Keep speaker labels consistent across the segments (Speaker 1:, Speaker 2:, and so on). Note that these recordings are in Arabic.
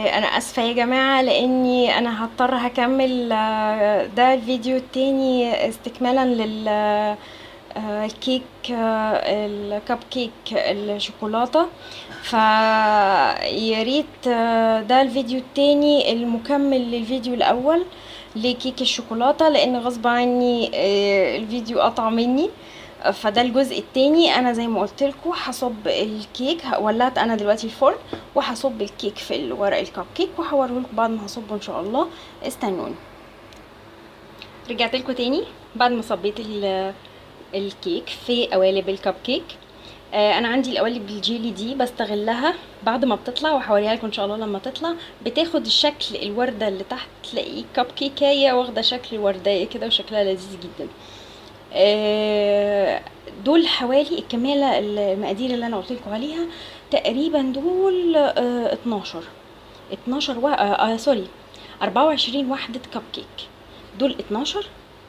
Speaker 1: انا اسفه يا جماعه لاني انا هضطر هكمل ده الفيديو التاني استكمالا لل الكيك، الكب كيك الشوكولاته. فيا ريت ده الفيديو التاني المكمل للفيديو الاول لكيك الشوكولاته، لان غصب عني الفيديو قطع مني. فده الجزء التاني. انا زي ما قلت لكم هصب الكيك، ولعت انا دلوقتي الفرن وهصب الكيك في الورق الكب كيك وهوريه لكم بعد ما هصبه ان شاء الله. استنوني. رجعت لكم تاني بعد ما صبيت الكيك في قوالب الكب كيك. انا عندي القوالب الجيلي دي بستغلها بعد ما بتطلع، وهوريها لكم ان شاء الله لما تطلع. بتاخد الشكل الورده اللي تحت، تلاقيه كب كيكايه واخده شكل ورديه كده وشكلها لذيذ جدا. دول حوالي الكمية المقادير اللي انا قلت لكم عليها تقريبا دول 12 سوري 24 وحدة كب كيك. دول 12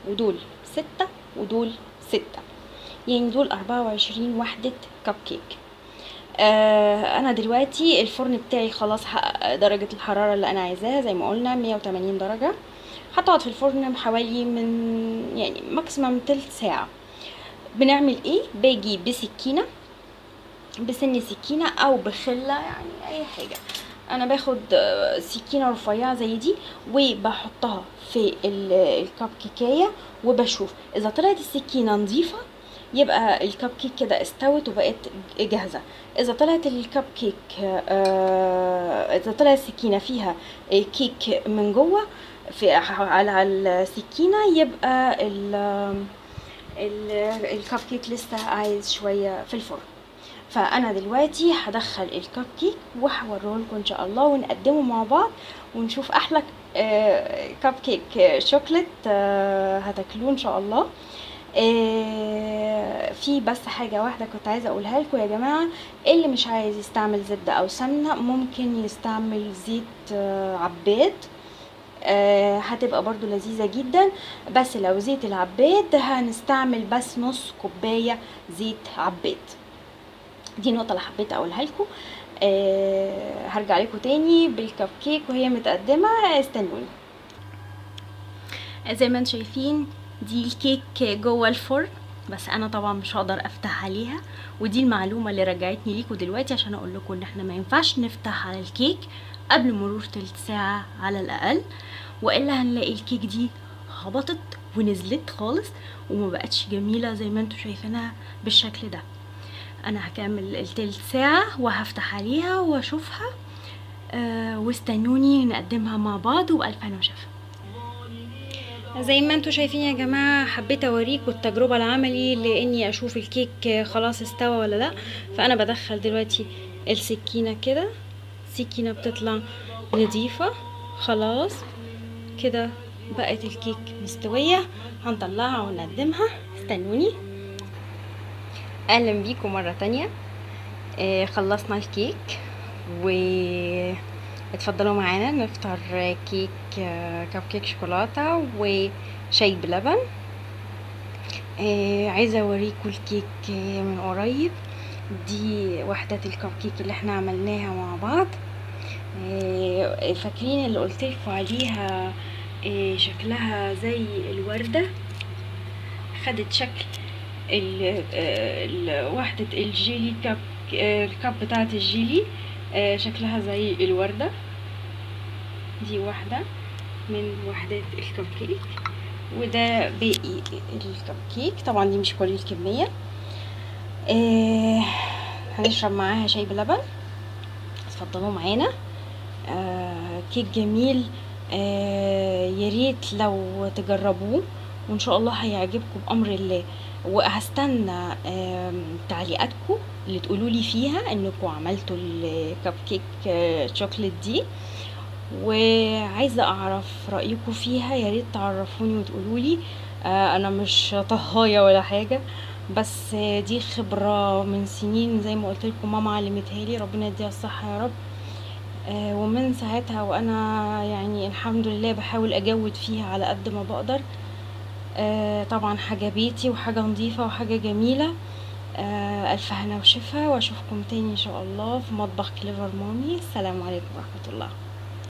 Speaker 1: ودول 6 ودول 6، يعني دول 24 وحدة كب كيك. انا دلوقتي الفرن بتاعي خلاص حقق درجة الحرارة اللي انا عايزاها، زي ما قلنا 180 درجة. هتقعد في الفرن حوالي من يعني ماكسيمم تلت ساعة. بنعمل ايه؟ باجي بسكينة، بسن سكينة او بخلة، يعني اي حاجة. انا باخد سكينة رفيعة زي دي وبحطها في الكب كيكاية وبشوف اذا طلعت السكينة نظيفة يبقى الكب كيك كده استوت وبقت جاهزة. اذا طلعت الكب كيك اذا طلعت السكينة فيها كيك من جوه على السكينة يبقى الكب كيك لسه عايز شوية في الفرن. فانا دلوقتي هدخل الكب كيك وهوريه لكم ان شاء الله ونقدمه مع بعض ونشوف احلى كب كيك شوكليت هتاكلوه ان شاء الله. في بس حاجة واحدة كنت عايزة اقولها لكم يا جماعة، اللي مش عايز يستعمل زبدة او سمنة ممكن يستعمل زيت عباد، هتبقى برضو لذيذة جدا. بس لو زيت العباد هنستعمل بس نص كوباية زيت عباد. دي النقطة اللي حبيت اقولها لكم. هرجع لكم تاني بالكب كيك وهي متقدمة، استنوني. زي ما انتم شايفين دي الكيك جوه الفرن، بس انا طبعا مش هقدر افتح عليها، ودي المعلومه اللي رجعتني ليكم دلوقتي عشان اقول لكم ان احنا ما ينفعش نفتح على الكيك قبل مرور تلت ساعه على الاقل، والا هنلاقي الكيك دي هبطت ونزلت خالص وما بقتش جميله زي ما انتم شايفينها بالشكل ده. انا هكمل التلت ساعه وهفتح عليها واشوفها. واستنوني نقدمها مع بعض، والف هنا وشفا. زي ما انتوا شايفين يا جماعة حبيت اوريكم التجربة العملي لاني اشوف الكيك خلاص استوى ولا لا. فانا بدخل دلوقتي السكينة كده، السكينة بتطلع نظيفة خلاص كده، بقت الكيك مستوية. هنطلعها ونقدمها، استنوني. اهلا بيكم مرة تانية. خلصنا الكيك و اتفضلوا معانا نفطر كيك كب كيك شوكولاته وشاي بلبن. عايزه اوريكم الكيك من قريب. دي وحدات الكب كيك اللي احنا عملناها مع بعض. فاكرين اللي قلتلكم عليها شكلها زي الورده، خدت شكل وحده الجيلي كب، الكب بتاعه الجيلي شكلها زي الوردة. دي واحدة من وحدات الكب كيك، وده باقي الكب كيك. طبعا دي مش كل الكمية. هنشرب معاها شاي بلبن. اتفضلوا معانا. كيك جميل. ياريت لو تجربوه وان شاء الله هيعجبكم بامر الله. وهستنى تعليقاتكم اللي تقولوا لي فيها انكم عملتوا الكب كيك شوكليت دي، وعايزه اعرف رايكم فيها. يا ريت تعرفوني وتقولوا لي. انا مش طهايه ولا حاجه، بس دي خبره من سنين زي ما قلت لكم، ماما علمتها لي، ربنا يديها الصحه يا رب. ومن ساعتها وانا يعني الحمد لله بحاول اجود فيها على قد ما بقدر. طبعا حاجه بيتي وحاجه نظيفه وحاجه جميله. الف هنا وشفا، واشوفكم تاني ان شاء الله في مطبخ كليفر مامي. السلام عليكم ورحمه الله.